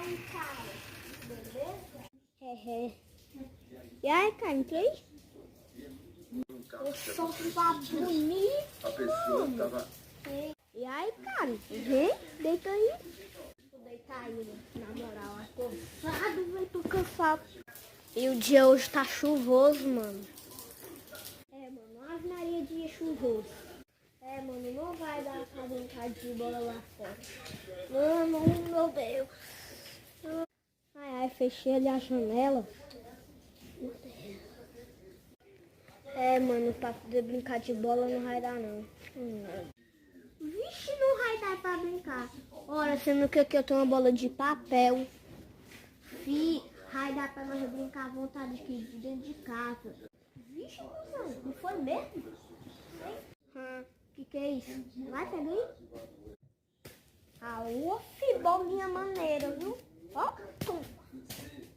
aí, cara? Beleza? E aí, cara, entrou aí? Eu sou uma bonita. A pessoa tava. E aí, cara? Vem, deita aí. Vou deitar aí, na moral. Eu tô cansado, velho, tô cansado. E o dia hoje tá chuvoso, mano. É, mano, Ave Maria dia chuvoso. É, mano, não vai dar pra brincar de bola lá fora. Mano, meu Deus. Ai, fechei ali a janela. É, mano, pra poder brincar de bola não vai dar, não. Vixe, não vai dar pra brincar. Ora, sendo que aqui eu tenho uma bola de papel. Vai dar pra nós brincar à vontade aqui de dentro de casa. Vixe, cuzão, não foi mesmo? Que é isso? Vai, pega aí. Ah, bolinha maneira.